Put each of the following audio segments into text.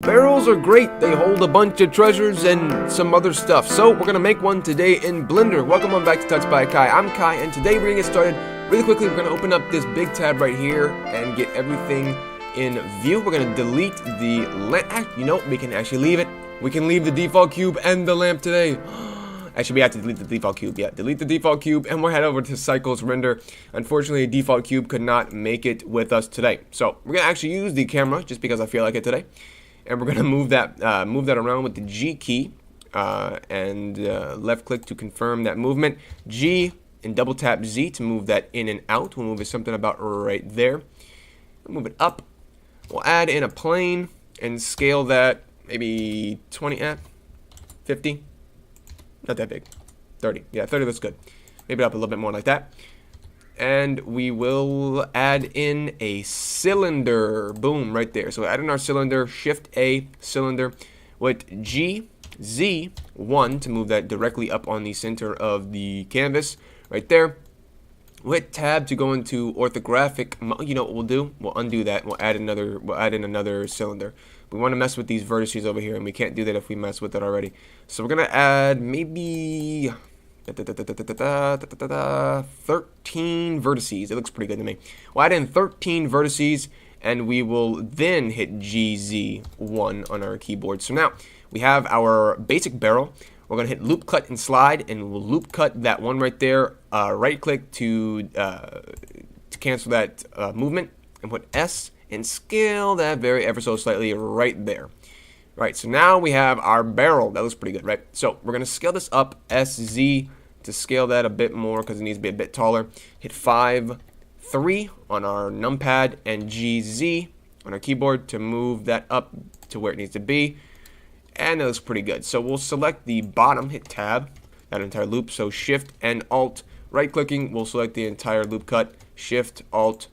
Barrels are great. They hold a bunch of treasures and some other stuff. So we're gonna make one today in Blender. Welcome on back to TutsByKai. I'm Kai, and today we're gonna get started really quickly. We're gonna open up this big tab right here and get everything in view. We're gonna delete the lamp. You know, we can actually leave it. We can leave the default cube and the lamp today. Actually, we have to delete the default cube. Yeah, delete the default cube, and we'll head over to Cycles Render. Unfortunately, the default cube could not make it with us today. So we're gonna actually use the camera just because I feel like it today. And we're gonna move that around with the G key and left click to confirm that movement. G and double tap Z to move that in and out. We'll move it something about right there. We'll move it up. We'll add in a plane and scale that maybe 20, 50. Not that big. 30. Yeah, 30 looks good. Maybe up a little bit more like that. And we will add in a cylinder. Boom, right there. So add in our cylinder, Shift A, cylinder, with G, Z, 1 to move that directly up on the center of the canvas, right there. We'll hit Tab to go into orthographic mode. You know what we'll do? We'll undo that. We'll add in another cylinder. We want to mess with these vertices over here, and we can't do that if we mess with it already. So we're gonna add maybe 13 vertices. It looks pretty good to me. We'll add in 13 vertices, and we will then hit GZ1 on our keyboard. So now we have our basic barrel. We're gonna hit loop cut and slide, and we'll loop cut that one right there. Right click to cancel that movement, and put S and scale that ever so slightly right there. Right, so now we have our barrel. That looks pretty good, right? So we're gonna scale this up, SZ, to scale that a bit more because it needs to be a bit taller. Hit 5, 3 on our numpad, and GZ on our keyboard to move that up to where it needs to be. And it looks pretty good. So we'll select the bottom, hit Tab, that entire loop. So Shift and Alt, right clicking, we'll select the entire loop cut. Shift, Alt,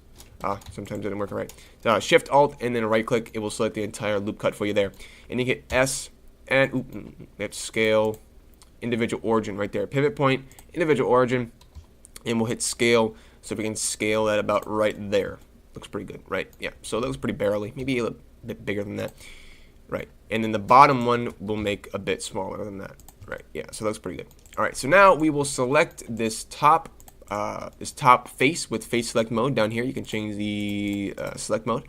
sometimes it didn't work right. Shift, Alt, and then right click, it will select the entire loop cut for you there. And you hit S, and we have to scale individual origin right there. Pivot point, individual origin, and we'll hit scale, so we can scale that about right there. Looks pretty good, right? Yeah, so that looks pretty barely, maybe a little bit bigger than that. Right, and then the bottom one will make a bit smaller than that. Right, yeah, so that's pretty good. All right, so now we will select this top face with face select mode down here. You can change the select mode,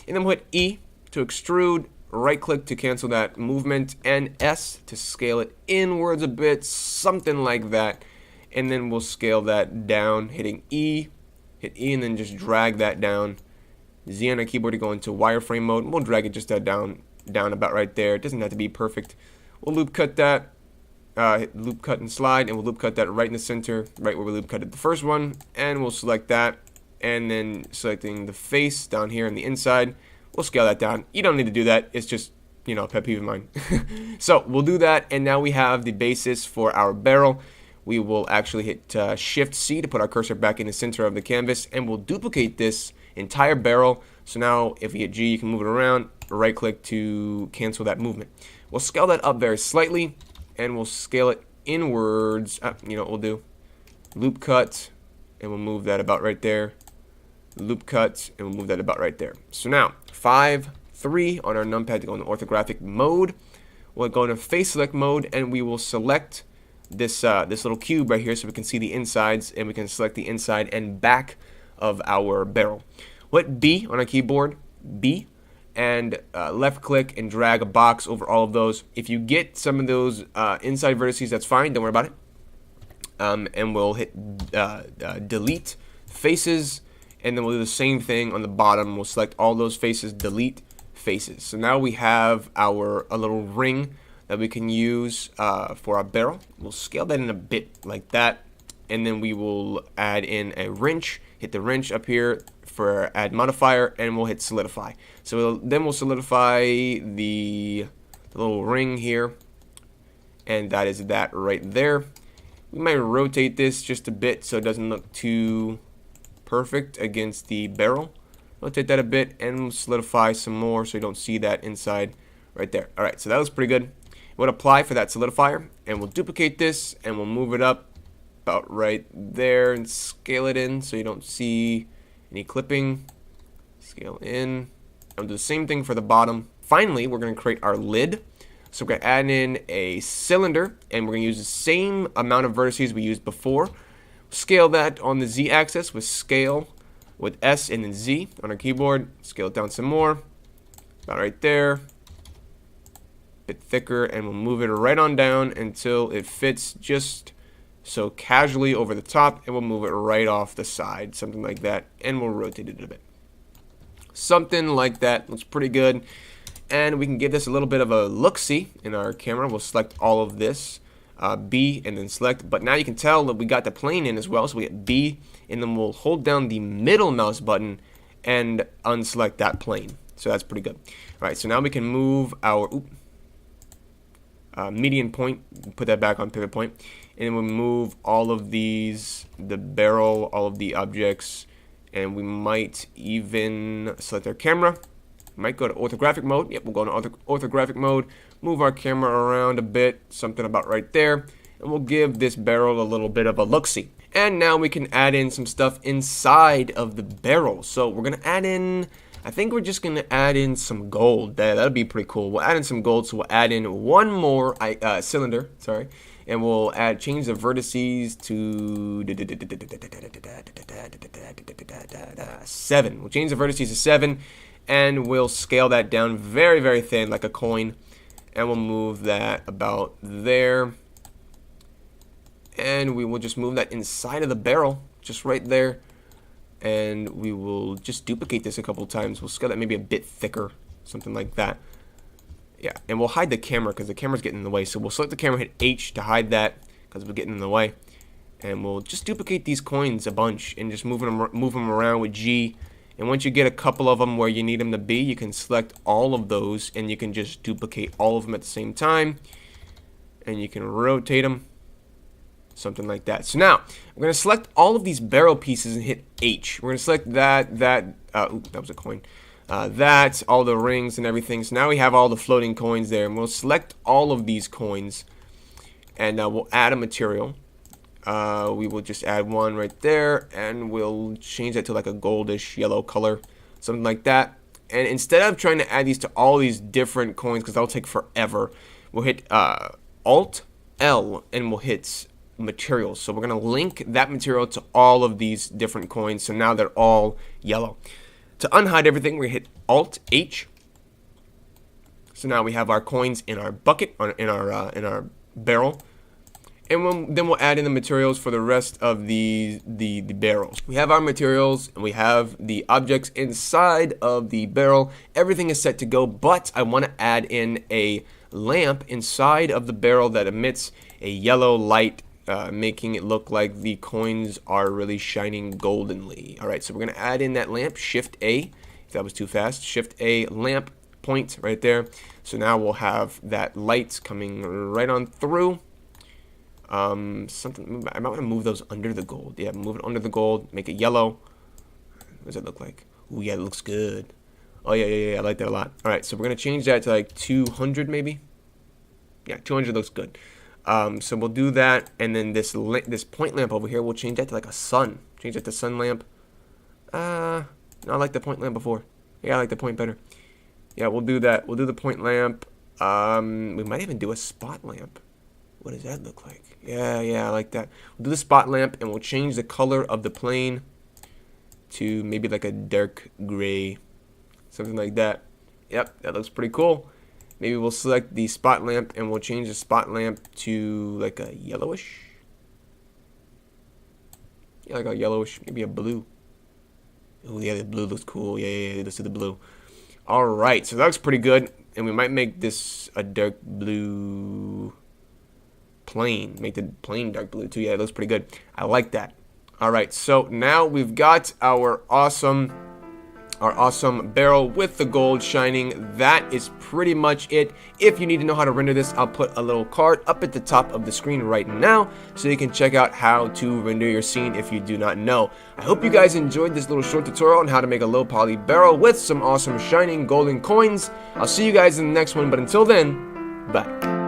and then we'll hit E to extrude. Right click to cancel that movement, and S to scale it inwards a bit, something like that. And then we'll scale that down, hitting E, hit E, and then just drag that down. Z on our keyboard to go into wireframe mode, and we'll drag it just down about right there. It doesn't have to be perfect. We'll loop cut that, hit loop cut and slide, and we'll loop cut that right in the center, right where we loop cutted the first one. And we'll select that, and then selecting the face down here on the inside. We'll scale that down. You don't need to do that. It's just, you know, a pet peeve of mine. So we'll do that, and now we have the basis for our barrel. We will actually hit Shift C to put our cursor back in the center of the canvas, and we'll duplicate this entire barrel. So now if we hit G, you can move it around. Right click to cancel that movement. We'll scale that up very slightly, and we'll scale it inwards. You know what we'll do? Loop cut, and we'll move that about right there. Loop cut, and we'll move that about right there. So now 5, 3 on our numpad to go into orthographic mode. We'll go into face select mode, and we will select this little cube right here so we can see the insides, and we can select the inside and back of our barrel. We'll hit B on our keyboard, B, and left click and drag a box over all of those. If you get some of those inside vertices, that's fine, don't worry about it. And we'll hit delete faces, and then we'll do the same thing on the bottom. We'll select all those faces, delete faces. So now we have a little ring that we can use for our barrel. We'll scale that in a bit like that, and then we will add in a wrench. Hit the wrench up here for add modifier, and we'll hit solidify. So then we'll solidify the little ring here, and that is that right there. We might rotate this just a bit so it doesn't look too perfect against the barrel. Rotate that a bit and solidify some more so you don't see that inside right there. Alright, so that was pretty good. We'll apply for that solidifier, and we'll duplicate this, and we'll move it up about right there and scale it in so you don't see any clipping. Scale in. I'll do the same thing for the bottom. finally, we're going to create our lid. So we're going to add in a cylinder, and we're going to use the same amount of vertices we used before. Scale that on the Z-axis with scale with S and then Z on our keyboard. Scale it down some more, about right there. Bit thicker, and we'll move it right on down until it fits just so casually over the top, and we'll move it right off the side, something like that, and we'll rotate it a bit. Something like that looks pretty good, and we can give this a little bit of a look-see in our camera. We'll select all of this, B, and then select, but now you can tell that we got the plane in as well, so we get B, and then we'll hold down the middle mouse button and unselect that plane. So that's pretty good. All right, so now we can move our median point, put that back on pivot point, and then we'll move all of these, the barrel, all of the objects, and we might even select our camera. Might go to orthographic mode. Yep, we'll go to orthographic mode, move our camera around a bit, something about right there, and we'll give this barrel a little bit of a look-see. And now we can add in some stuff inside of the barrel. So we're going to add in, I think we're just going to add in some gold. That'll be pretty cool. We'll add in some gold, so we'll add in one more cylinder, sorry, and we'll change the vertices to 7. We'll change the vertices to 7, and we'll scale that down very, very thin, like a coin, and we'll move that about there. And we will just move that inside of the barrel, just right there. And we will just duplicate this a couple times. We'll scale that maybe a bit thicker, something like that. Yeah, and we'll hide the camera because the camera's getting in the way. So we'll select the camera, hit H to hide that because we're getting in the way. And we'll just duplicate these coins a bunch and just move them around with G. And once you get a couple of them where you need them to be, you can select all of those and you can just duplicate all of them at the same time. And you can rotate them. Something like that. So now we're going to select all of these barrel pieces and hit H. We're going to select that was a coin. That, all the rings and everything. So now we have all the floating coins there, and we'll select all of these coins, and we'll add a material. We will just add one right there, and we'll change that to like a goldish yellow color, something like that. And instead of trying to add these to all these different coins, because that'll take forever, we'll hit Alt L, and we'll hit materials. So we're going to link that material to all of these different coins, so now they're all yellow. To unhide everything, we hit Alt H. So now we have our coins in our bucket, in our barrel, and then we'll add in the materials for the rest of the barrels. We have our materials and we have the objects inside of the barrel. Everything is set to go, but I want to add in a lamp inside of the barrel that emits a yellow light, making it look like the coins are really shining goldenly. Alright, so we're going to add in that lamp, Shift A, if that was too fast, Shift A, lamp point right there. So now we'll have that light coming right on through. I might want to move those under the gold. Yeah, move it under the gold, make it yellow. What does it look like? Oh yeah, it looks good. Oh yeah, I like that a lot. Alright, so we're going to change that to like 200 maybe. Yeah, 200 looks good. So we'll do that, and then this point lamp over here, we'll change that to like a sun. Change that to sun lamp. No, I like the point lamp before. Yeah, I like the point better. Yeah, we'll do that. We'll do the point lamp. We might even do a spot lamp. What does that look like? Yeah, I like that. We'll do the spot lamp, and we'll change the color of the plane to maybe like a dark gray, something like that. Yep, that looks pretty cool. Maybe we'll select the spot lamp and we'll change the spot lamp to like a yellowish. Yeah, like a yellowish, maybe a blue. Oh yeah, the blue looks cool. Yeah, let's do the blue. Alright, so that looks pretty good. And we might make this a dark blue plane. Make the plane dark blue too. Yeah, it looks pretty good. I like that. Alright, so now we've got our awesome barrel with the gold shining. That is pretty much it. If you need to know how to render this, I'll put a little card up at the top of the screen right now so you can check out how to render your scene if you do not know. I hope you guys enjoyed this little short tutorial on how to make a low poly barrel with some awesome shining golden coins. I'll see you guys in the next one, but until then, bye.